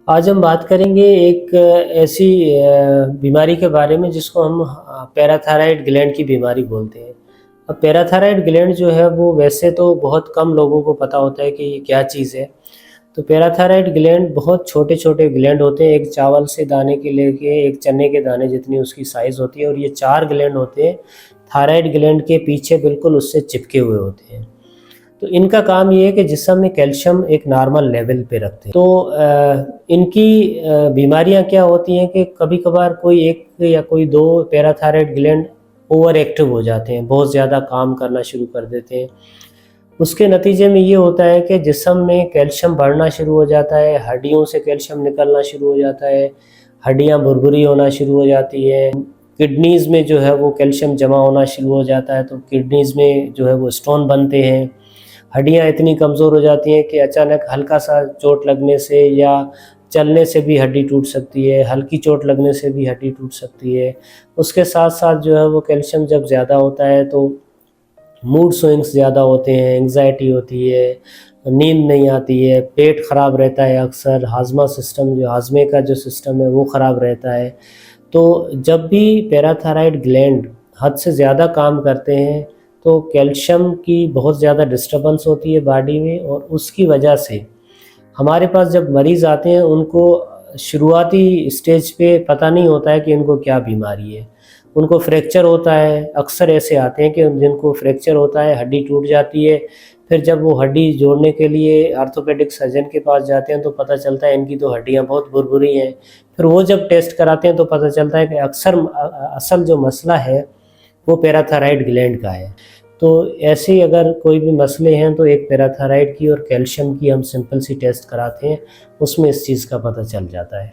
आज हम बात करेंगे एक ऐसी बीमारी के बारे में जिसको हम पैराथायराइड ग्लैंड की बीमारी बोलते हैं। अब पैराथायराइड ग्लैंड जो है वो वैसे तो बहुत कम लोगों को पता होता है कि ये क्या चीज़ है। तो पैराथायराइड ग्लैंड बहुत छोटे-छोटे ग्लैंड होते हैं, एक चावल से दाने के लेके एक चने के दाने जितनी उसकी साइज़ होती है और ये 4 ग्लैंड होते हैं, थायराइड ग्लैंड के पीछे बिल्कुल उससे चिपके हुए होते हैं। तो इनका काम ये है कि जिस्म में कैल्शियम एक नॉर्मल लेवल पे रखते हैं। तो इनकी बीमारियां क्या होती हैं कि कभी-कभार कोई एक या कोई 2 पैराथायराइड ग्लैंड ओवर एक्टिव हो जाते हैं, बहुत ज़्यादा काम करना शुरू कर देते हैं। उसके नतीजे में ये होता है कि जिस्म में कैल्शियम बढ़ना शुरू हो जाता है, हड्डियों से कैल्शियम निकलना शुरू हो जाता है, हड्डियाँ भुरभुरी होना शुरू हो जाती है, किडनीज़ में जो है वो कैल्शियम जमा होना शुरू हो जाता है, तो किडनीज़ में जो है वो स्टोन बनते हैं। हड्डियाँ इतनी कमज़ोर हो जाती हैं कि अचानक हल्का-सा चोट लगने से या चलने से भी हड्डी टूट सकती है, हल्की चोट लगने से भी हड्डी टूट सकती है। उसके साथ-साथ जो है वो कैल्शियम जब ज़्यादा होता है तो मूड स्विंग्स ज़्यादा होते हैं, एंग्ज़ायटी होती है, नींद नहीं आती है, पेट ख़राब रहता है अक्सर, हाज़मा सिस्टम जो हाज़मे का जो सिस्टम है वो ख़राब रहता है। तो जब भी पैराथायराइड ग्लैंड हद से ज़्यादा काम करते हैं तो कैल्शियम की बहुत ज़्यादा डिस्टर्बेंस होती है बॉडी में और उसकी वजह से हमारे पास जब मरीज़ आते हैं उनको शुरुआती स्टेज पे पता नहीं होता है कि इनको क्या बीमारी है। उनको फ्रैक्चर होता है, अक्सर ऐसे आते हैं कि जिनको फ्रैक्चर होता है, हड्डी टूट जाती है, फिर जब वो हड्डी जोड़ने के लिए ऑर्थोपेडिक सर्जन के पास जाते हैं तो पता चलता है इनकी तो हड्डियाँ बहुत भुरभुरी हैं। फिर वो जब टेस्ट कराते हैं तो पता चलता है कि असल जो मसला है वो पैराथायराइड ग्लैंड का है। तो ऐसे ही अगर कोई भी मसले हैं तो एक पैराथायराइड की और कैल्शियम की हम सिंपल सी टेस्ट कराते हैं, उसमें इस चीज़ का पता चल जाता है।